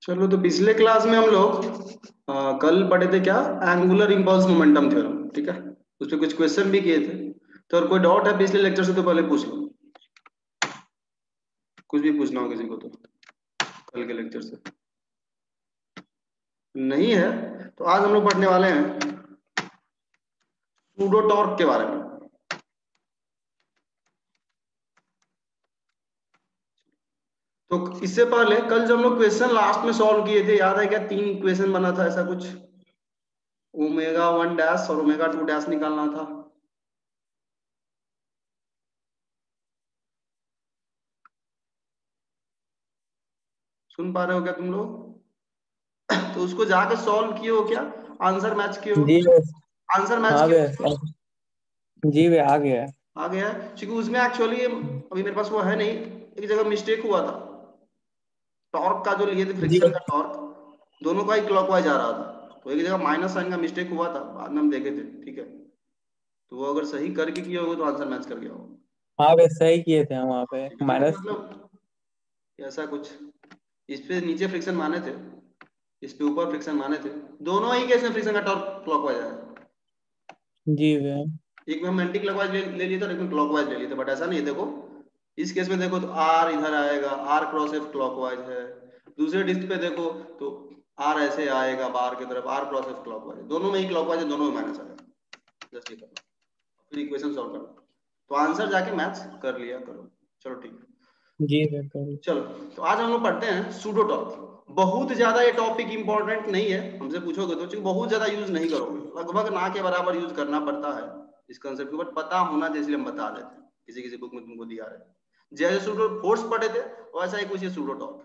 चलो तो पिछले क्लास में हम लोग कल पढ़े थे क्या, एंगुलर इम्पल्स मोमेंटम थ्योरम। ठीक है, उस पर कुछ क्वेश्चन भी किए थे। तो और कोई डाउट है पिछले लेक्चर से तो पहले पूछ लो, कुछ भी पूछना हो किसी को तो कल के लेक्चर से। नहीं है तो आज हम लोग पढ़ने वाले हैं सूडो टॉर्क के बारे में। तो इससे पहले कल जब हम लोग क्वेश्चन लास्ट में सॉल्व किए थे, याद है क्या? 3 क्वेश्चन बना था ऐसा कुछ, ओमेगा 1 डैश और ओमेगा 2 डैश निकालना था। सुन पा रहे हो क्या तुम लोग? तो उसको जाके सॉल्व किए हो क्या? आंसर मैच किए हो? जी आंसर मैच आ किए गया। हो? जी वे आ गया। आ गया है, क्योंकि उसमें एक्चुअली अभी मेरे पास वो है नहीं, एक जगह मिस्टेक हुआ था। टॉर्क का जो लिए थे, जी फ्रिक्शन का टॉर्क, दोनों का ही क्लॉकवाइज आ रहा था, तो एक जगह माइनस साइन का मिस्टेक हुआ था, बाद में हम देखे थे। ठीक है, तो वो अगर सही करके किए होगे तो आंसर मैच कर गया होगा। हाँ वे सही किए थे हम वहाँ पे ठीक है, माइनस। मतलब ऐसा कुछ। इस पे नीचे फ्रिक्शन माने थे, इस पे ऊपर फ्रिक्शन माने थे। दोनों ही केस में फ्रिक्शन का टॉर्क क्लॉकवाइज आया। जी वे एक में हम एंटी क्लॉकवाइज ले लिए थे और एक में क्लॉकवाइज ले लिए थे, बट ऐसा नहीं है। देखो इस केस में देखो तो आर इधर आएगा, आर क्रॉस एफ क्लॉकवाइज है। दूसरे डिस्क पे देखो तो आर ऐसे आएगा बाहर की तरफ, आर क्रॉस एफ क्लॉकवाइज, दोनों में ही क्लॉकवाइज है, दोनों में माइनस आएगा। जस्ट ये करना, फिर इक्वेशन सॉल्व करना, तो आंसर जाके मैच कर लिया करो। चलो ठीक है। जी वे कर। चलो तो आज हम लोग पढ़ते हैं सूडो टॉर्क। बहुत ज्यादा ये टॉपिक इंपॉर्टेंट नहीं है, हमसे पूछोगे तो, क्योंकि बहुत ज्यादा यूज नहीं करोगे, लगभग ना के बराबर यूज करना पड़ता है इस कंसेप्ट को, बट पता होना चाहिए इसलिए हम बता देते हैं। किसी किसी बुक में तुमको दिया है, जैसे सूडो फोर्स पढ़े थे वैसा ही कुछ ये सूडो टॉर्क।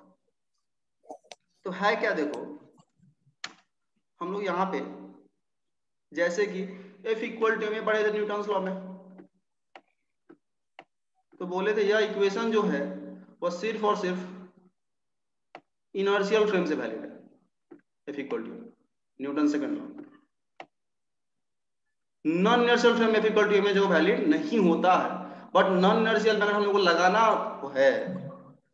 तो है क्या, देखो हम लोग यहाँ पे जैसे कि F इक्वल टू में पढ़े थे न्यूटन्स लॉ में, तो बोले थे यह इक्वेशन जो है वह सिर्फ और सिर्फ इनर्शियल फ्रेम से वैलिड है। F equal to Newton second law. Non inertial frame F equal to में जो वैलिड नहीं होता है, बट नॉन इनर्शियल में अगर हम लोग को लगाना है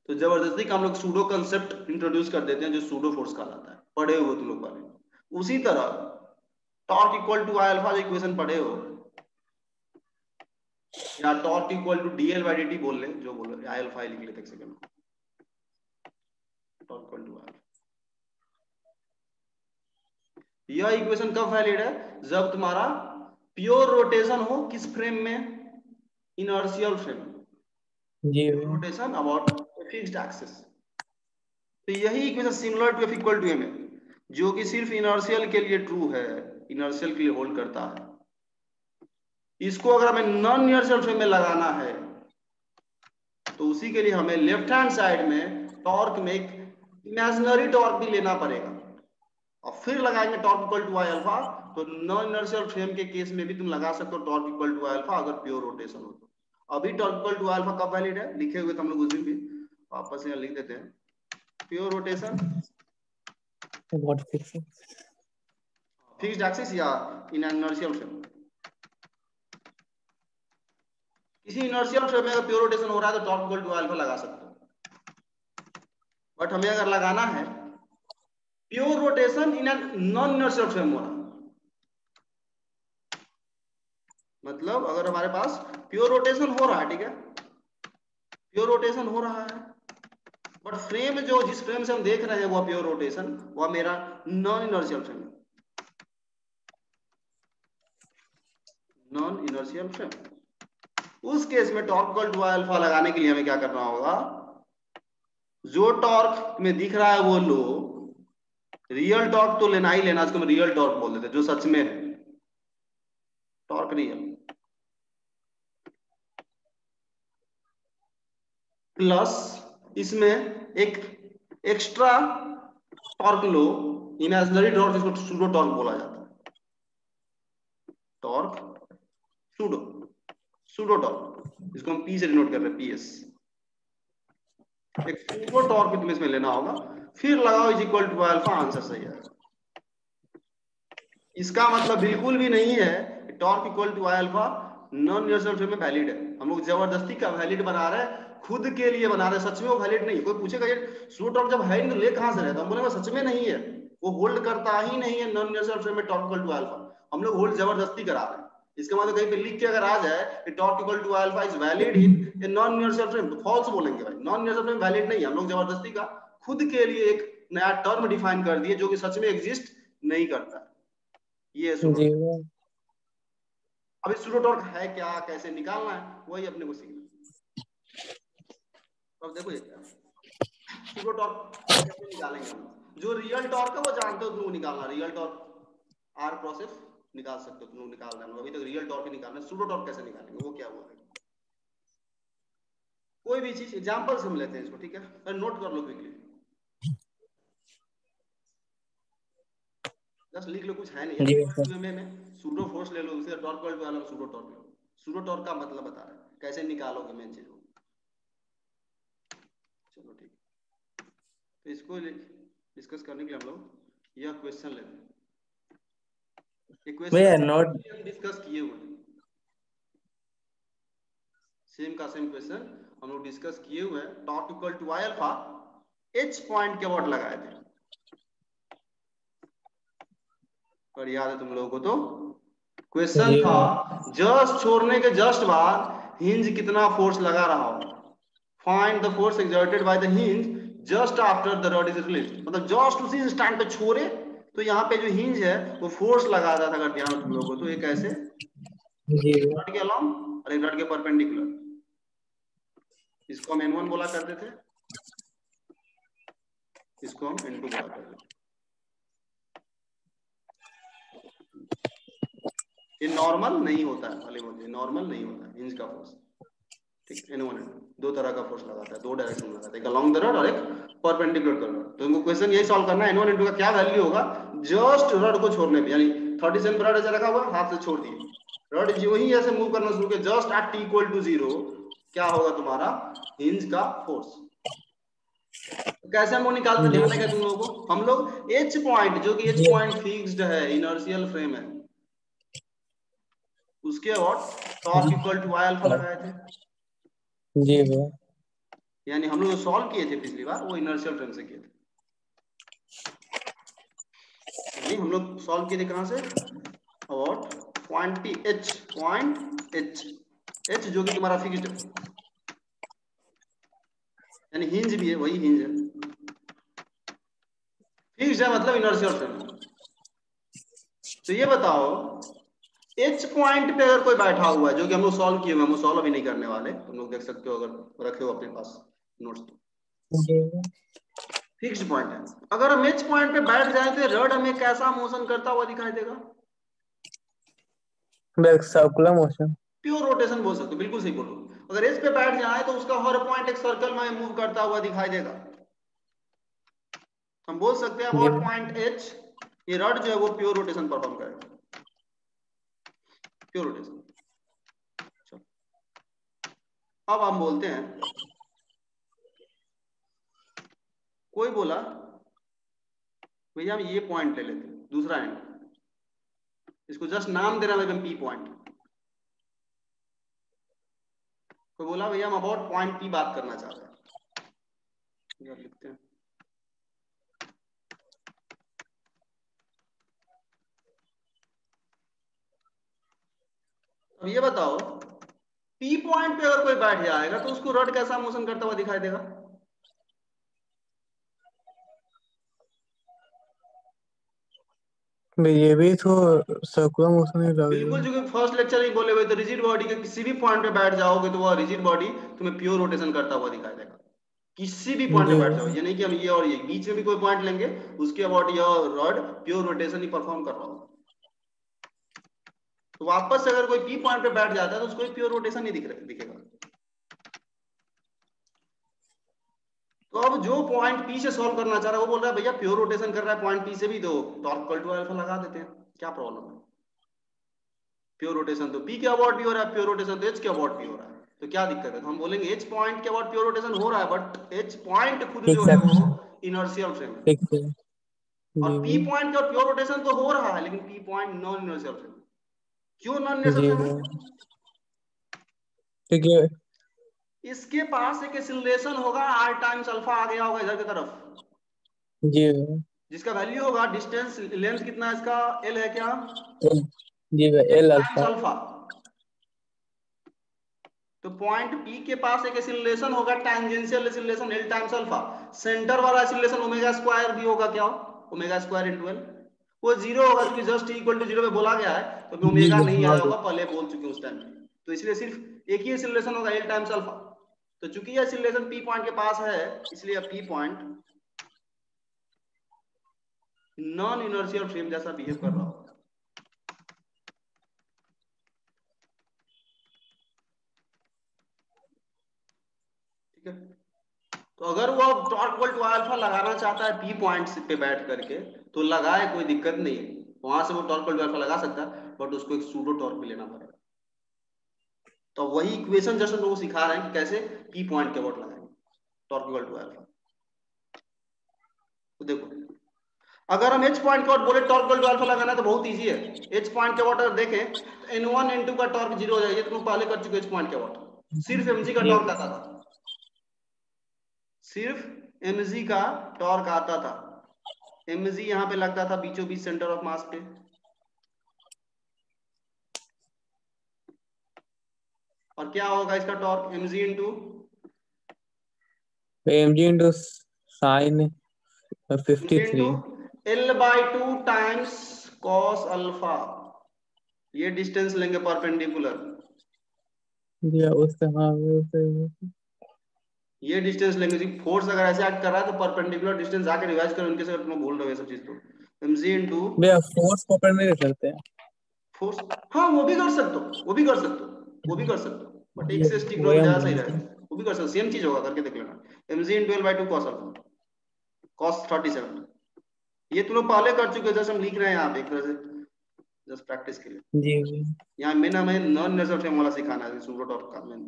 तो जबरदस्ती का हम लोग सूडो कंसेप्ट इंट्रोड्यूस कर देते हैं, जो सूडो फोर्स कहलाता है। पढ़े हो तुम लोग वाले। उसी तरह torque equal to I alpha जो इक्वेशन पढ़े हो, या torque equal to DL by D T बोल ले, जो बोल रहे आई अल्फा लिख लेते एक सेकंड। टॉर्क इक्वल टू आई, यह इक्वेशन कब वैलिड है? जब तुम्हारा प्योर रोटेशन हो किस फ्रेम में? Inertial frame. जी pure way rotation about fixed axis. तो यही equation similar to F equal to m है, जो कि सिर्फ इनर्शियल के लिए ट्रू है, इनर्शियल के लिए होल्ड करता है। इसको अगर हमें नॉन इनर्शियल फ्रेम में लगाना है तो उसी के लिए हमें लेफ्ट हैंड साइड में टॉर्क में एक इमेजिनरी टॉर्क भी लेना पड़ेगा, और फिर लगाएंगे torque equal to I alpha. तो नॉन इनर्शियल फ्रेम के केस में भी तुम लगा सकते हो torque equal to I alpha, अगर प्योर रोटेशन हो तो। अभी torque equal to I alpha कब वैलिड है लिखे हुए तो हम लोग उस दिन भी वापस यहाँ लिख देते हैं। प्योर रोटेशन, बहुत फिक्स। फिक्स्ड एक्सिस, या इन इनर्शियल फ्रेम। किसी इनर्शियल फ्रेम में अगर प्योर रोटेशन हो रहा है तो torque equal to I alpha लगा सकते हो, बट हमें अगर लगाना है pure rotation in non inertial frame हो रहा है, मतलब अगर हमारे पास प्योर रोटेशन हो रहा है, ठीक है, प्योर रोटेशन हो रहा है, बट फ्रेम जो जिस फ्रेम से हम देख रहे हैं वो प्योर रोटेशन, वह मेरा नॉन इनर्शियल फ्रेम है। नॉन इनर्शियल फ्रेम, उस केस में torque equal to I alpha लगाने के लिए हमें क्या करना होगा? जो टॉर्क में दिख रहा है वो लो, रियल टॉर्क तो लेना ही लेना, इसको हम रियल टॉर्क बोल देते हैं, जो सच में है टॉर्क रियल, प्लस इसमें एक एक्स्ट्रा टॉर्क लो, इमेजिनरी टॉर्क, जिसको सूडो टॉर्क बोला जाता है। टॉर्क सूडो, सूडो टॉर्क, इसको हम पी से डिनोट कर रहे हैं, पीएस। एक सूडो टॉर्क भी तुम्हें इसमें लेना होगा, फिर लगाओ is equal to alpha, answer सही है। इसका मतलब बिल्कुल भी नहीं है torque equal to I alpha non inertial frame में वैलिड है। हम लोग जबरदस्ती का वैलिड बना रहे हैं, खुद के लिए बना रहे, सच में वो वैलिड नहीं। कोई पूछेगा ये स्लो टॉर्क जब है नहीं तो ले कहां से रहे, तो हम बोलेंगे सच में नहीं है, वो होल्ड करता ही नहीं है नॉन यूनिवर्सल फ्रेम में टॉर्क इक्वल टू अल्फा, हम लोग होल्ड जबरदस्ती करा रहे हैं। इसके मतलब कहीं पे लिख के अगर आ जाए कि torque equal to alpha is valid in a non universal frame, तो फॉल्स बोलेंगे भाई, नॉन यूनिवर्सल फ्रेम वैलिड नहीं है, हम लोग जबरदस्ती का खुद के लिए एक नया टर्म डिफाइन कर दिए जो कि सच में एग्जिस्ट नहीं करता। ये जी भैया। अब इस सूडो टॉर्क है क्या, कैसे निकालना है, वही अपने को सीखना। अब देखो ये क्या सूडो टॉर्क कैसे निकालेंगे हम, जो रियल टॉर्क है वो जानते हो तुम लोग निकालना, रियल टॉर्क आर प्रोसेस निकाल सकते हो तुम लोग, निकालना है अभी तक रियल टॉर्क ही निकालना है। सूडो टॉर्क कैसे निकालेंगे वो क्या हुआ है, कोई भी चीज एग्जांपल से हम लेते हैं इसको, ठीक है, नोट कर लो क्विकली, जस्ट लिख लो, कुछ है नहीं जी है भैया। में सूडो फोर्स ले लो, उसे टॉर्क इक्वल टू वाला सूडो टॉर्क ले लो, सूडो टॉर्क का मतलब बता रहा है कैसे निकालोगे मेन चीज को। चलो ठीक, तो इसको डिस्कस करने के लिए हम लोग यह क्वेश्चन लेते हैं, ये भैया क्वेश्चन नोट। हम डिस्कस किए हुए हैं, सेम का सेम क्वेश्चन हम लोग डिस्कस किए हुए हैं, torque equal to I alpha, H point के वर्ड लगाए थे, और याद है तुम लोगों को, तो क्वेश्चन जी था भैया। जस्ट छोड़ने के जस्ट बाद हिंज कितना फोर्स लगा रहा हो, find the force exerted by the hinge just after the rod is released, मतलब जस्ट उसी इंस्टेंट पे छोड़े तो यहाँ पे जो हिंज है वो फोर्स लगा रहा था, अगर ध्यान हो तुम लोगों को, तो एक ऐसे जी भैया। रॉड के अलोंग और एक रॉड के परपेंडिकुलर, इसको हम n1 बोला करते थे, इसको हम n2 बोला करते थे। ये नॉर्मल नहीं होता है, भले बोलिए नॉर्मल नहीं होता है हिंज का फोर्स, ठीक, n1 दो तरह का फोर्स लगाता है, दो डायरेक्शन में लगाता है, एक अलोंग द रॉड और एक परपेंडिकुलर द रॉड। तो तुमको क्वेश्चन यही सॉल्व करना है, n1 n2 का क्या वैल्यू होगा जस्ट रॉड को छोड़ने पे, यानी 37 पर रॉड ऐसे रखा हुआ, हाथ से छोड़ दिए, रॉड जो ही ऐसे मूव करना शुरू किया just at t equal to 0, क्या होगा तुम्हारा हिंज का फोर्स। तो कैसे हम वो निकालते, जी ध्यान भैया। रखें तुम लोगों को, हम लोग एच पॉइंट, जो कि एच जी पॉइंट फिक्स्ड है, इनर्शियल फ्रेम है, उसके और torque equal to I alpha लगाए थे, जी भैया। यानी हम लोग जो सॉल्व किए थे पिछली बार वो इनर्शियल फ्रेम से किए थे, यानी हम लोग सॉल्व किए थे कहां से, और पॉइंट एच जो कि तुम्हारा फिक्स्ड है, यानी हिंज भी है, वही हिंज है, फिक्स्ड है मतलब इनर्शियल फ्रेम। तो ये बताओ एच पॉइंट पे अगर कोई बैठा हुआ है, जो कि हम लोग सॉल्व किए हुए, हम लोग सॉल्व अभी नहीं करने वाले, तुम लोग देख सकते हो अगर रखे हो अपने पास नोट्स, जी भैया। फिक्स्ड पॉइंट है, अगर हम एच पॉइंट पे बैठ जाए तो रड हमें कैसा मोशन करता हुआ दिखाई देगा, सर्कुलर मोशन। प्योर रोटेशन बोल सकते हो, बिल्कुल सही बोलो, अगर एच पे बैठ जाए तो उसका हर पॉइंट एक सर्कल में मूव करता हुआ दिखाई देगा, हम बोल सकते हैं जी अबाउट भैया। पॉइंट एच ये रड जो है वो प्योर रोटेशन परफॉर्म करेगा, प्योर रोटेशन। अब हम बोलते हैं, कोई बोला भैया हम ये पॉइंट ले लेते हैं, दूसरा एंड, इसको जस्ट नाम दे रहा है पी पॉइंट, कोई बोला भैया हम अबाउट पॉइंट पी बात करना चाहते हैं, लिखते हैं, अब ये बताओ पी पॉइंट पे अगर कोई बैठ जाएगा तो उसको रड कैसा मोशन करता हुआ दिखाई देगा, ये भी तो सर्कुलर मोशन ही लग रही बिल्कुल, है। जो कि फर्स्ट लेक्चर में बोले हुए, तो रिजिड बॉडी के किसी भी पॉइंट पे बैठ जाओगे तो वह रिजिड बॉडी तुम्हें प्योर रोटेशन करता हुआ दिखाई देगा, किसी भी पॉइंट पे जी बैठ जाओ, भैया। ये नहीं कि हम ये और ये बीच में भी कोई पॉइंट लेंगे उसके अबाउट यह रॉड प्योर रोटेशन ही परफॉर्म कर रहा होगा, तो वापस से अगर कोई पी पॉइंट पे बैठ जाता है तो उसको प्योर रोटेशन ही दिखेगा। तो अब जो पॉइंट पी से सॉल्व करना चाह रहा है वो बोल रहा है भैया प्योर रोटेशन कर रहा है पॉइंट पी से भी, तो टॉर्क इक्वल टू अल्फा लगा देते हैं, क्या प्रॉब्लम है, प्योर रोटेशन तो पी के अबाउट भी हो रहा है, प्योर रोटेशन तो एच के अबाउट भी हो रहा है, तो क्या दिक्कत है, तो हम बोलेंगे एच पॉइंट के अबाउट प्योर रोटेशन हो रहा है, बट एच पॉइंट खुद ठीक जो है सर। वो इनर्शियल फ्रेम है, ठीक है। और जी पी भैया। पॉइंट का प्योर रोटेशन तो हो रहा है लेकिन P point non inertial frame, क्यों नॉन इनर्शियल जी फ्रेम भैया। है, ठीक है। इसके पास एक एक्सीलरेशन होगा r टाइम्स अल्फा आ गया होगा इधर की तरफ जी जिसका वैल्यू होगा डिस्टेंस लेंथ कितना है इसका l है क्या जी भैया l L times alpha. Alpha. तो पॉइंट P के पास एक एक्सीलरेशन होगा tangential acceleration l times alpha. Centre वाला एक्सीलरेशन ओमेगा स्क्वायर भी होगा क्या ओमेगा स्क्वायर इनटू l। वो जीरो होगा क्योंकि जस्ट इक्वल टू जीरो में बोला गया है तो जी ओमेगा जी नहीं हाँ आया जी। होगा पहले बोल चुके हैं उस टाइम तो इसलिए सिर्फ एक ही एक्सीलरेशन होगा l टाइम्स अल्फा। तो चूंकि यह एक्सीलरेशन P पॉइंट के पास है इसलिए P point non inertial frame जैसा बिहेव कर रहा होगा। ठीक है तो अगर वो टॉर्क इक्वल टू अल्फा लगाना चाहता है P पॉइंट पे बैठ करके तो लगाए कोई दिक्कत नहीं है वहां से वो टॉर्क इक्वल टू अल्फा लगा सकता है बट उसको एक सूडो टॉर्क भी लेना पड़ेगा। तो वही इक्वेशन जस्ट हम लोग सिखा रहे हैं कि कैसे P पॉइंट के अबाउट लगाएंगे टॉर्क इक्वल टू अल्फा। तो देखो अगर हम H पॉइंट के अबाउट बोले टॉर्क इक्वल टू अल्फा लगाना तो बहुत इजी है। H पॉइंट के अबाउट अगर देखें तो N1 N2 का टॉर्क जीरो हो जाएगा। तुम पहले कर चुके H पॉइंट के अबाउट सिर्फ mg का जी टॉर्क आता था सिर्फ mg का टॉर्क आता था। mg यहां पे लगता था बीचों बीच सेंटर ऑफ मास पे। और क्या होगा इसका torque mg into M G into sine mg 53। Into l/2 times cos alpha. ये डिस्टेंस लेंगे परपेंडिकुलर जी उससे हाँ उससे। ये डिस्टेंस लेंगे जी फोर्स अगर ऐसे एक्ट कर रहा है तो परपेंडिकुलर डिस्टेंस जाके रिवाइज करो उनके से तुम भूल रहे हो ये सब चीज तो mg इंटू भैया फोर्स पकड़ नहीं सकते हैं। फोर्स। हाँ वो भी कर सकते हो वो भी कर सकते हो वो भी कर सकते हो बट एक जी से स्टिक वही रहो हम ज्यादा सही बोल रहे रहेगा। हैं। वो भी कर सकते हो सेम चीज होगा करके देख लेना mg into l/2 cos alpha cos 37। ये तुम लोग पहले कर चुके हो जैसे हम लिख रहे हैं यहाँ पे एक तरह से जस्ट प्रैक्टिस के लिए। जी जी यहाँ मेन हमें नॉन नेचुरल फ्रेम वाला सिखाना है सूडो टॉर्क का main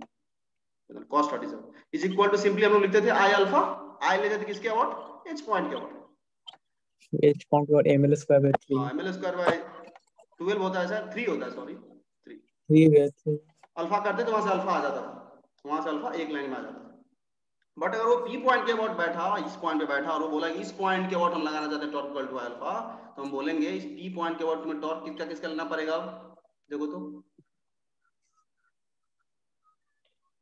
cos 37 is equal to simply हम लोग लिखते थे I अल्फा I ले जाते किसके अबाउट H पॉइंट के अबाउट। एच पॉइंट और एम एल स्क्वायर बाय 3। हाँ ml स्क्वायर बाय 12 होता है सर 3 होता है सॉरी 3 3 बाय 3। अल्फा करते तो वहां से अल्फा आ जाता था वहां से अल्फा एक लाइन में आ जाता था। बट अगर वो P पॉइंट के अबाउट बैठा इस पॉइंट पे बैठा और वो बोला इस पॉइंट के अबाउट हम लगाना चाहते हैं टॉर्क इक्वल टू अल्फा तो हम बोलेंगे इस P पॉइंट के अबाउट तुम्हें टॉर्क किसका किसका लेना पड़ेगा देखो तो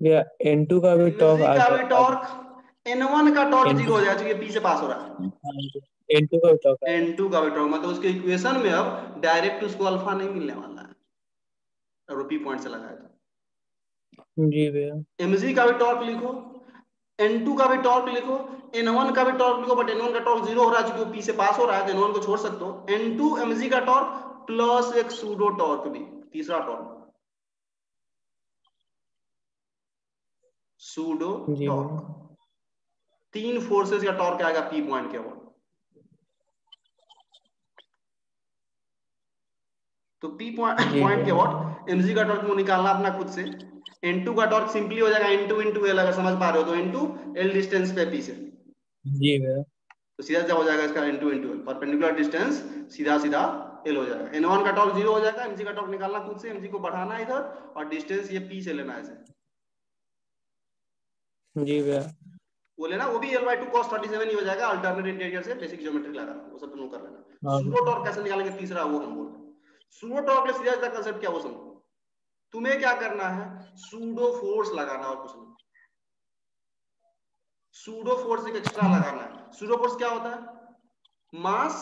भैया N2 का भी टॉर्क mg आ का भी जाए टॉर्क N1 का टॉर्क जीरो N2। हो जाएगा क्योंकि P से पास हो रहा है। N2 का भी टॉर्क आ N2 का भी टॉर्क मतलब उसके इक्वेशन में अब डायरेक्ट उसको अल्फा नहीं मिलने वाला है अगर P पॉइंट से लगाए तो। जाए। जी भैया mg का भी टॉर्क लिखो N2 का भी टॉर्क लिखो N1 का भी टॉर्क लिखो बट N1 का टॉर्क जीरो हो रहा है क्योंकि P से पास हो रहा है तो N1 को छोड़ सकते हो। N2 mg का टॉर्क प्लस एक सूडो टॉर्क भी तीसरा टॉर्क सूडो जी भैया टॉर्क 3 फोर्सेस का टॉर्क आएगा P पॉइंट के अबाउट। तो P जी पॉइंट के भैया अबाउट mg का टॉर्क निकालना अपना खुद से। N2 का टॉर्क सिंपली हो जाएगा N2 इंटू L अगर समझ पा रहे हो तो N2 L डिस्टेंस पे P से जी भैया तो सीधा सीधा हो जाएगा इसका N2 into L perpendicular distance सीधा सीधा L हो जाएगा। N1 का टॉर्क जीरो हो जाएगा mg का टॉर्क निकालना खुद से mg को बढ़ाना है इधर और डिस्टेंस ये P से लेना है इसे जी भैया वो लेना वो भी L/2 cos 37 ही हो जाएगा अल्टरनेट इंटीरियर से बेसिक ज्योमेट्री लगा वो सब तुम लोग कर लेना। हाँ सूडो टॉर्क कैसे निकालेंगे तीसरा वो हम बोल रहे हैं। सूडो टॉर्क का सीधा सीधा कांसेप्ट क्या वो समझो। तुम्हें क्या करना है सूडो फोर्स लगाना और कुछ नहीं। सूडो फोर्स एक एक्स्ट्रा लगाना है। सूडो फोर्स क्या होता है mass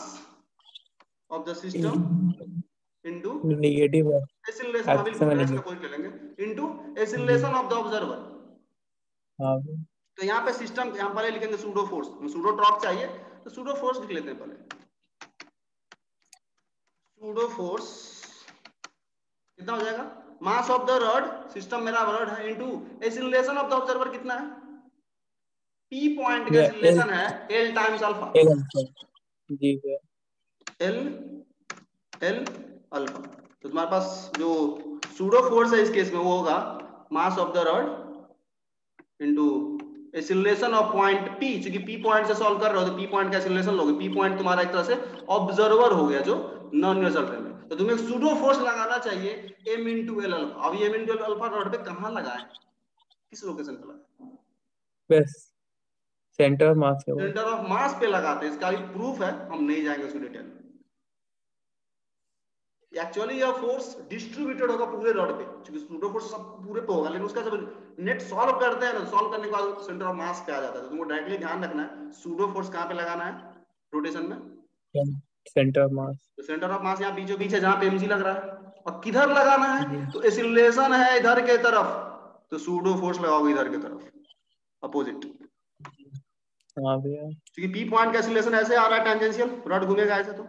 of the system into negative है एक्सीलरेशन एक्शन बिल्कुल में रेस्ट का नेगेटिव। कोई ले लेंगे into G acceleration of the observer. हाँ तो यहाँ पे सिस्टम यहाँ पहले लिखेंगे सूडो फोर्स सूडो टॉर्क चाहिए तो सूडो फोर्स लिख लेते हैं पहले। सूडो फोर्स कितना हो जाएगा मास ऑफ द रॉड सिस्टम मेरा रॉड है into acceleration of the observer कितना है P पॉइंट का भैया एल एक्सीलरेशन है L times alpha L G भैया L L अल्फा। तो तुम्हारे पास जो सूडो फोर्स है इस केस में वो होगा मास of the rod into acceleration of point P क्योंकि P पॉइंट से सॉल्व कर रहे हो तो P पॉइंट का एक्सीलरेशन लोगे P पॉइंट तुम्हारा एक तरह से ऑब्जर्वर हो गया जो नॉन यूनिवर्सल फ्रेम है। तो तुम्हें सूडो फोर्स लगाना चाहिए M इंटू L अल्फा। अब M into L alpha rod पे कहां लगाए किस लोकेशन पे लगाए? बस सेंटर ऑफ मास के बाद। सेंटर ऑफ मास पे लगाते हैं, इसका भी प्रूफ है, हम नहीं जाएंगे उसकी डिटेल में। एक्चुअली यह फोर्स डिस्ट्रीब्यूटेड होगा पूरे रॉड पे, क्योंकि सूडो फोर्स सब पूरे पे होगा, लेकिन उसका जब नेट सॉल्व करते हैं ना, सॉल्व करने के बाद सेंटर ऑफ मास पे आ जाता है। तो तुमको डायरेक्टली ध्यान रखना है सूडो फोर्स कहाँ पे लगाना है रोटेशन में, सेंटर ऑफ मास। तो सेंटर ऑफ मास यहाँ बीचों बीच है जहां पे mg लग रहा है। और किधर लगाना जी है, तो एक्सीलरेशन है इधर के तरफ, तो सूडो फोर्स लगाओगे इधर के तरफ अपोजिट, हाँ भैया। क्योंकि पी पॉइंट का एक्सीलरेशन ऐसे आ रहा है टेंजेंशियल, रॉड घूमेगा ऐसे, तो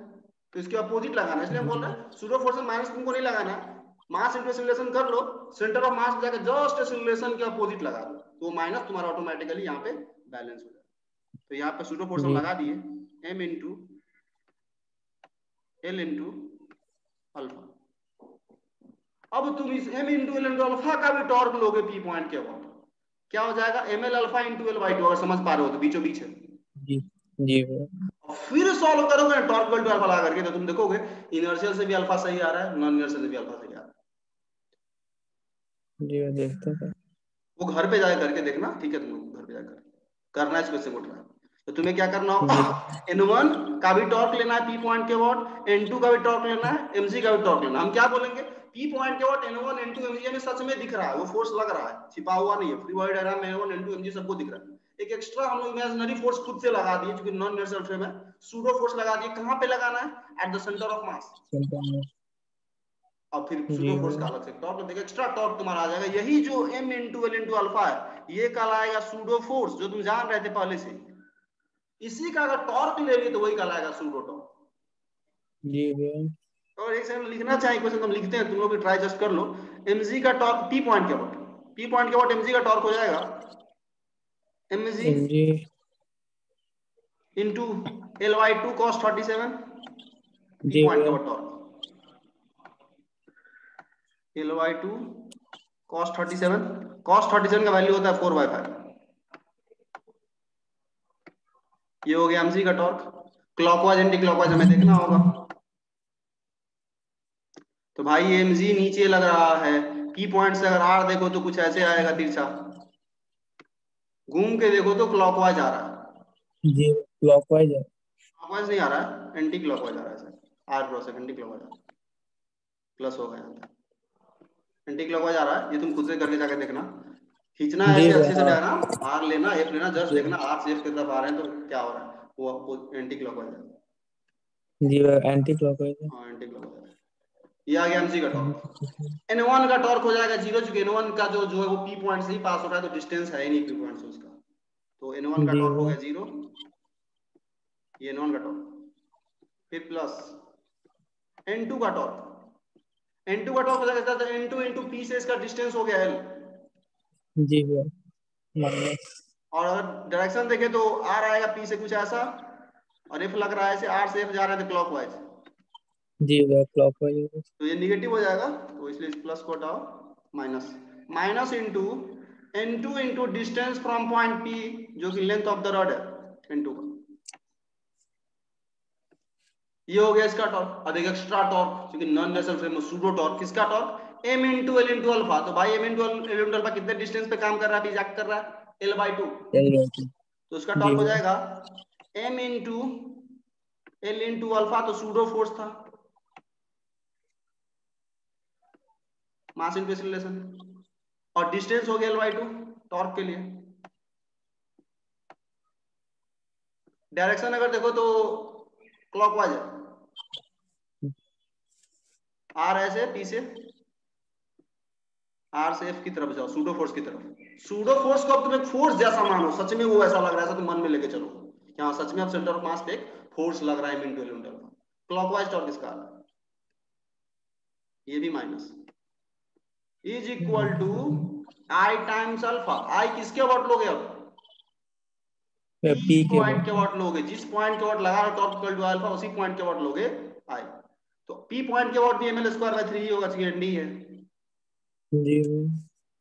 इसके अपोजिट लगाना है। इसलिए हम बोल रहे हैं सूडो फोर्स में माइनस तुमको नहीं लगाना है, मास इंटू एक्सीलरेशन कर लो, सेंटर ऑफ मास जाकर जस्ट एक्सीलरेशन के अपोजिट लगा दो, तो माइनस तुम्हारा ऑटोमेटिकली यहाँ पे बैलेंस हो जाएगा। तो यहाँ पे सूडो फोर्स हम जी लगा दिए m into L into alpha. अब तुम इस m into L into alpha का भी टॉर्क लोगे पी पॉइंट के अबाउट, क्या हो जाएगा ml alpha into L by two, अगर समझ पा रहे हो तो बीचों बीच है। जी जी भैया। और फिर सॉल्व करोगे ना टॉर्क इक्वल टू अल्फा लगा करके, तो तुम देखोगे इनर्शियल से भी अल्फा सही आ रहा है, नॉन इनर्शियल से भी अल्फा सही आ रहा है। जी मैं देखता था। वो घर पे जाकर करके देखना, ठीक है, तुम लोग घर पे जाकर करना है, स्पेस मोड है। तो तुम्हें क्या करना जी होगा, N1 का भी टॉर्क लेना है पी पॉइंट के अबाउट, N2 का भी टॉर्क लेना है, mg का भी टॉर्क लेना है। हम क्या बोलेंगे, पी पॉइंट के अबाउट N1 N2 mg में सच में दिख रहा है, वो फोर्स लग रहा है, छिपा हुआ नहीं है, फ्री बॉडी डायग्राम में N1 N2 mg सबको दिख रहा है। एक एक्स्ट्रा हम लोग इमेजिनरी फोर्स खुद से लगा दिए, क्योंकि नॉन इनर्शियल फ्रेम है, सूडो फोर्स लगा दिए। कहां पे लगाना है, at the centre of mass. Centre में। और फिर जी सूडो फोर्स का भैया। अलग से टॉर्क देखो, एक्स्ट्रा टॉर्क तुम्हारा आ जाएगा। यही जो m into L into alpha है, ये कहलाएगा सूडो फोर्स, जो तुम जान रहे थे पहले से। इसी का अगर टॉर्क ले लिए तो वही कहलाएगा सूडो टॉर्क। जी भैया। और एक सेकंड लिखना चाहिए, क्वेश्चन हम लिखते हैं, तुम लोग भी ट्राई जस्ट कर लो। mg का टॉर्क पी पॉइंट के अबाउट, पी पॉइंट के अबाउट mg का टॉर्क हो जाएगा mg mg into L Y two cos 37, P G point के भैया। About torque L Y two cos 37, cos 37 का वैल्यू होता है 4/5। ये हो गया mg का टॉर्क। क्लॉकवाइज एंटी क्लॉकवाइज हमें देखना होगा। तो भाई mg नीचे लग रहा है, पी पॉइंट से अगर r देखो तो कुछ ऐसे आएगा तिरछा, घूम के देखो तो क्लॉकवाइज आ रहा है। जी क्लॉकवाइज है। क्लॉकवाइज नहीं आ रहा है, एंटी क्लॉकवाइज आ रहा है sir, r cross anti clockwise आ रहा है, प्लस होगा यहाँ पे, एंटी क्लॉकवाइज आ रहा है। ये तुम खुद से करके जाके देखना, खींचना है जी ऐसे भैया। अच्छे से हाँ डायग्राम, r लेना f लेना, जस्ट जी देखना r से f की तरफ आ रहे हैं तो क्या हो रहा है, वो एंटी क्लॉकवाइज है। जी भैया एंटी क्लॉकवाइज है। हाँ एंटी क्लॉकवाइज। ये आ गया mg का टॉर्क। N1 का टॉर्क हो जाएगा 0, चूंकि N1 का जो है वो पी पॉइंट से ही पास हो रहा है, तो डिस्टेंस है ही नहीं पी पॉइंट से उसका, तो N1 का जी टॉर्क हो भैया। गया 0, ये N1 का टॉर्क। फिर प्लस N2 का टॉर्क, N2 का टॉर्क हो जाएगा N2 इंटू पी से इसका डिस्टेंस हो गया L, जी भैया माइनस। और अगर डायरेक्शन देखें तो R आएगा P से कुछ ऐसा, और F लग रहा है ऐसे, R से F जा रहा है तो क्लॉकवाइज, जी भैया क्लॉकवाइज है। तो ये निगेटिव हो जाएगा, तो इसलिए इस प्लस को हटाओ, minus, minus into N2 into distance from point P, जो कि लेंथ ऑफ द रॉड है N2 का, ये हो गया इसका टॉर्क। और एक एक्स्ट्रा टॉर्क, क्योंकि नॉन नेचुरल फ्रेम में सूडो टॉर्क, किसका torque, m into L into alpha. तो भाई m into L into alpha कितने डिस्टेंस पे काम कर रहा है, अभी कर रहा है l/2, एल बाई टू। तो उसका जी टॉर्क हो भैया। जाएगा m into L into alpha, तो सूडो फोर्स था, मास इंटू एक्सीलरेशन, और डिस्टेंस हो गया l/2 टॉर्क के लिए। डायरेक्शन अगर देखो तो क्लॉकवाइज है, r ऐसे p से, r से f की तरफ जाओ, सूडो फोर्स की तरफ। सूडो फोर्स को अब तुम एक फोर्स जैसा मानो, सच में वो ऐसा लग रहा है, ऐसा तुम मन में लेके चलो, यहाँ सच में अब सेंटर ऑफ मास पे एक फोर्स लग रहा है m into L into alpha. Clockwise torque इसका आ रहा है, ये भी minus, is equal to I times alpha. I किसके अबाउट लोगे, अब पी पी के पॉइंट के बाद। अबाउट लोगे, जिस पॉइंट के अबाउट लगा रहा टॉर्क इक्वल टू अल्फा, उसी पॉइंट के अबाउट लोगे आई। तो पी पॉइंट के अबाउट भी ml स्क्वायर बाय 3 ही होगा, क्योंकि डी है जी भैया।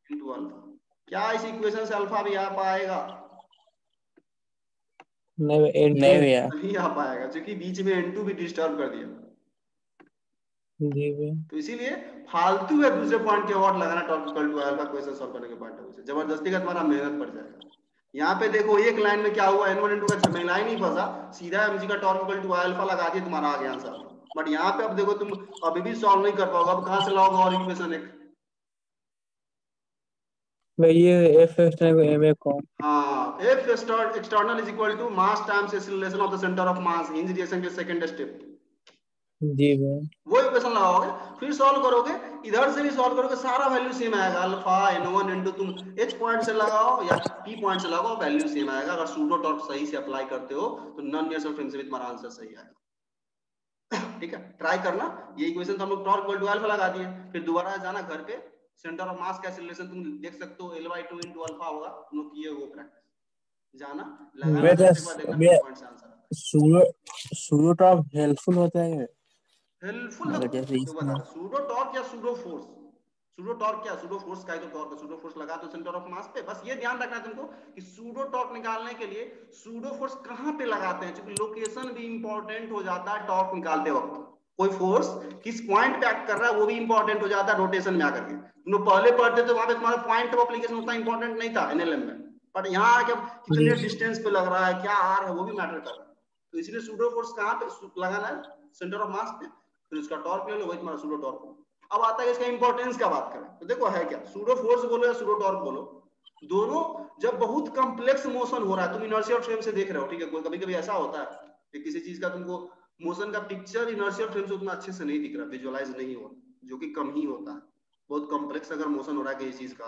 Into alpha. क्या इस इक्वेशन से अल्फा भी आ पाएगा, नहीं नहीं भैया। नहीं आ पाएगा, क्योंकि बीच में N2 भी डिस्टर्ब कर दिया। जी भैया। तो इसीलिए फालतू है दूसरे पॉइंट के अबाउट लगाना torque equal to alpha question solve करने के पॉइंट ऑफ व्यू से, जबरदस्ती का तुम्हारा मेहनत पड़ जाएगा। यहाँ पे देखो एक लाइन में क्या हुआ, n1 n2 का झमेला ही नहीं फंसा, सीधा mg का टॉर्क इक्वल टू अल्फा लगा दिए, तुम्हारा आ गया आंसर। बट यहाँ पे अब देखो तुम अभी भी सॉल्व नहीं कर पाओगे, अब कहां से लाओगे और इक्वेशन एक। भैया ये एफ एक्सटर्नल को एम ए कॉम। हाँ, F external is equal to mass times acceleration of the center of mass, hinge reaction के सेकंड स्टेप। जी भैया। वो इक्वेशन लगाओगे, फिर सॉल्व करोगे, इधर से भी सॉल्व करोगे, सारा वैल्यू सेम आएगा। अल्फा n1 n2 तुम h पॉइंट से लगाओ या p पॉइंट से लगाओ, वैल्यू सेम आएगा। अगर सूडो टॉर्क सही से अप्लाई करते हो तो नॉन यूनिवर्सल फ्रेम से भी तुम्हारा आंसर सही आएगा। ठीक है, ट्राई करना। ये इक्वेशन तो हम लोग टॉर्क इक्वल टू अल्फा लगा दिए, फिर दोबारा जाना घर पे, सेंटर ऑफ मास का एक्सीलरेशन तुम देख सकते हो, L/2 इंटू अल्फा होगा, तुम लोग किए वो प्रैक्टिस, जाना लगाना घर पे, एक बार देखना भैया पी पॉइंट से आंसर आता है। सूडो सूडो टॉप हेल्पफुल होता है हेल्पफुल अगर देखो, जैसे तो इसमें। बता दो सूडो टॉर्क या सूडो फोर्स। सूडो टॉर्क क्या, सूडो फोर्स का ही तो टॉर्क है। सूडो फोर्स लगा तो सेंटर ऑफ मास पे, बस ये ध्यान रखना है तुमको कि सूडो टॉर्क निकालने के लिए सूडो फोर्स कहां पे लगाते हैं, क्योंकि लोकेशन भी इंपॉर्टेंट हो जाता है टॉर्क निकालते वक्त। कोई फोर्स किस पॉइंट पे एक्ट कर रहा है वो भी इंपॉर्टेंट हो जाता है रोटेशन में आकर के। तुम लोग पहले पढ़ते थे वहां पे तुम्हारा पॉइंट ऑफ एप्लीकेशन उतना इंपॉर्टेंट नहीं था एनएलएम में, बट यहाँ आके जी कितने डिस्टेंस पे लग रहा है, क्या आर है, वो भी मैटर कर रहा है। तो इसलिए सूडो फोर्स कहां पे लगाना है, सेंटर ऑफ मास पे, फिर उसका टॉर्क ले लो, वही तुम्हारा सूडो टॉर्क। अब आता है इसका इंपॉर्टेंस का बात करें तो देखो है क्या, सूडो फोर्स बोलो या सूडो टॉर्क बोलो, दोनों जब बहुत कॉम्प्लेक्स मोशन हो रहा है, तुम इनर्शियल फ्रेम से देख रहे हो, ठीक है, कभी कभी ऐसा होता है कि किसी चीज का तुमको मोशन का पिक्चर इनर्शियल फ्रेम से उतना अच्छे से नहीं दिख रहा, विजुअलाइज नहीं हो, जो कि कम ही होता है। बहुत कॉम्प्लेक्स अगर मोशन हो रहा है किसी चीज का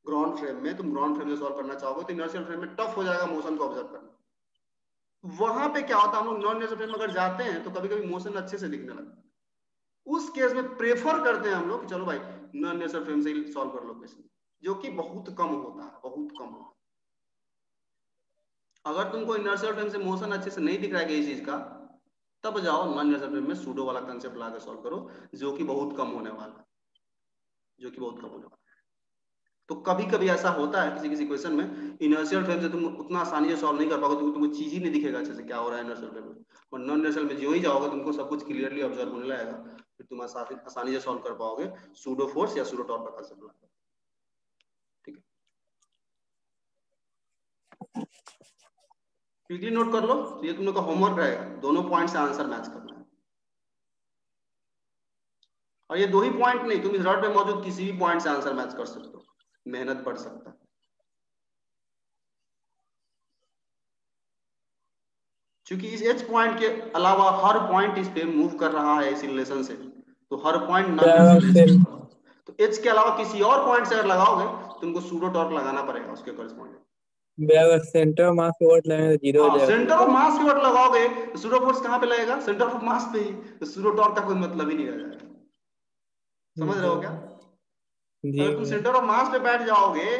ग्राउंड फ्रेम में, तुम ग्राउंड फ्रेम से सॉल्व करना चाहोगे तो इनर्शियल फ्रेम में टफ हो जाएगा मोशन को ऑब्जर्व करना। वहां पे क्या होता है, हम लोग नॉन इनर्शियल फ्रेम में अगर जाते हैं तो कभी कभी मोशन अच्छे से दिखने लगता है। उस केस में प्रेफर करते हैं हम लोग कि चलो भाई नॉन नेचुरल फ्रेम से ही सॉल्व कर लो क्वेश्चन, जो कि बहुत कम होता है, बहुत कम होता है। अगर तुमको इनर्शियल फ्रेम से मोशन अच्छे से नहीं दिख रहा है किसी चीज का, तब जाओ नॉन नेचुरल फ्रेम में सूडो वाला कंसेप्ट ला के सॉल्व करो, जो कि बहुत कम होने वाला है, जो कि बहुत कम होने वाला है। तो कभी कभी ऐसा होता है किसी किसी क्वेश्चन में इनर्शियल फ्रेम से तुम उतना आसानी से सॉल्व नहीं कर पाओगे, तुमको चीज ही नहीं दिखेगा अच्छे से क्या हो रहा है इनर्शियल फ्रेम में। और नॉन इनर्शियल में जो ही जाओगे तुमको सब कुछ क्लियरली ऑब्जर्व होने लगेगा, फिर तुम आसानी से सॉल्व कर पाओगे सूडो फोर्स या सूडो टॉर्क का कंसेप्ट ला। ठीक है, क्विकली नोट कर लो, तो ये तुम लोग का होमवर्क रहेगा, दोनों पॉइंट से आंसर मैच करना है। और ये दो ही पॉइंट नहीं, तुम इस रट में मौजूद किसी भी पॉइंट से आंसर मैच कर सकते हो, मेहनत बढ़ सकता है। क्योंकि इस एच पॉइंट के अलावा हर पॉइंट इस पे मूव कर रहा है इस रिलेशन से, तो हर पॉइंट नॉन नेचुरल। तो एच के अलावा किसी और पॉइंट से अगर लगाओगे तुमको सूडो टॉर्क लगाना पड़ेगा उसके करस्पॉन्डिंग। अगर सेंटर मास पे वोट लगाएंगे तो जीरो हो हाँ, जाएगा सेंटर सूडो ऑफ टॉप। मास की वोट लगाओगे तो सूडो फोर्स कहां पे लगेगा, सेंटर ऑफ मास पे ही, तो सूडो टॉर्क का कोई मतलब ही नहीं रह जाएगा। समझ रहे जी हो क्या? जी अगर तुम भैया। सेंटर ऑफ मास पे बैठ जाओगे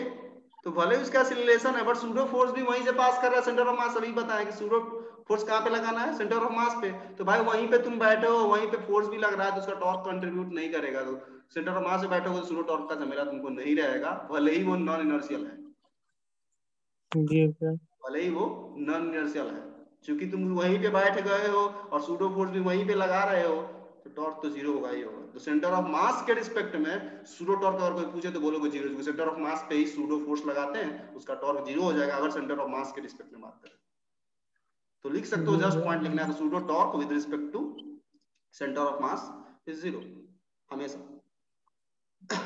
तो भले उसका सिलेशन है, बट सूडो फोर्स भी वहीं से पास कर रहा है सेंटर ऑफ मास। अभी बताया कि सूडो फोर्स कहां पे लगाना है, सेंटर ऑफ मास पे, तो भाई वहीं पे तुम बैठे हो, वहीं पे फोर्स भी लग रहा है, तो उसका टॉर्क कंट्रीब्यूट नहीं करेगा। तो सेंटर ऑफ मास पे बैठोगे तो सूडो टॉर्क का झमेला तुमको नहीं रहेगा, भले ही वो नॉन इनर्शियल है, जी भैया। भले ही वो नॉन इनर्शियल है, क्योंकि तुम वहीं पे बैठ गए हो और सूडो फोर्स भी वहीं पे लगा रहे हो, तो टॉर्क तो जीरो होगा ही होगा। तो सेंटर ऑफ मास के रिस्पेक्ट में सूडो टॉर्क अगर कोई पूछे तो बोलोगे जीरो, क्योंकि सेंटर ऑफ मास पे ही सूडो फोर्स लगाते हैं, उसका टॉर्क जीरो हो जाएगा अगर सेंटर ऑफ मास के रिस्पेक्ट में बात करें। तो लिख सकते हो, जी जस्ट भैया। पॉइंट लिखना है तो pseudo torque with respect to centre of mass is zero हमेशा।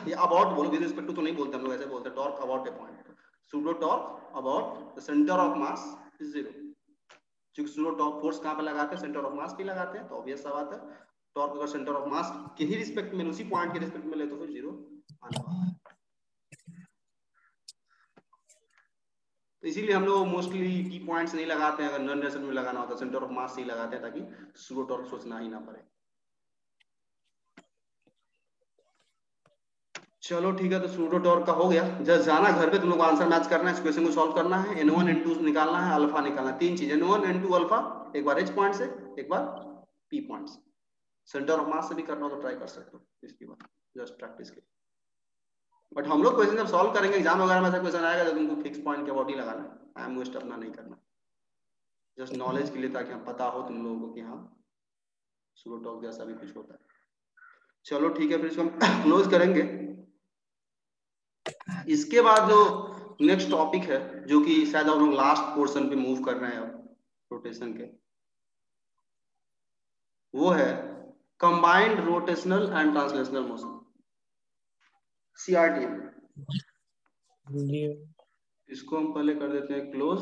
ये अबाउट बोलो, विद रिस्पेक्ट टू तो नहीं बोलते हम लोग, ऐसे बोलते हैं torque about A point, pseudo torque about the centre of mass is zero. क्योंकि सूडो टॉर्क फोर्स कहां पे लगाते हैं, सेंटर ऑफ मास पे लगाते हैं, तो ऑब्वियस सा बात है टॉर्क अगर सेंटर ऑफ मास के ही रिस्पेक्ट में, उसी पॉइंट के रिस्पेक्ट में ले तो फिर जीरो आने वाला है। तो इसीलिए हम लोग मोस्टली की पॉइंट्स नहीं लगाते हैं, अगर नॉन रिलेशन में लगाना होता है सेंटर ऑफ मास से ही लगाते हैं, ताकि सूडो टॉर्क सोचना ही ना पड़े। चलो ठीक है, तो सूडो टॉर्क का हो गया। जस्ट जाना घर पे, तुम लोग आंसर मैच करना है, इस क्वेश्चन को सॉल्व करना है, n1 n2 निकालना है, अल्फा निकालना है, तीन चीज n1 n2 अल्फा, एक बार h पॉइंट से, एक बार p पॉइंट से। सेंटर ऑफ मास से भी करना हो तो ट्राई कर सकते हो इसकी बात, जस्ट प्रैक्टिस के। बट हम लोग क्वेश्चन जब सॉल्व करेंगे एग्जाम वगैरह में ऐसा क्वेश्चन आएगा तो तुमको फिक्स पॉइंट के अबाउट ही लगाना है, टाइम वेस्ट अपना नहीं करना, जस्ट नॉलेज के लिए, ताकि हम पता हो तुम लोगों को कि हाँ सूडो टॉर्क जैसा भी कुछ होता है। चलो ठीक है, फिर इसको हम क्लोज करेंगे। इसके बाद जो नेक्स्ट टॉपिक है, जो कि शायद हम लोग लास्ट पोर्शन पे मूव कर रहे हैं अब रोटेशन के, वो है combined rotational and translational motion, CRTM। जी इसको हम पहले कर देते हैं क्लोज।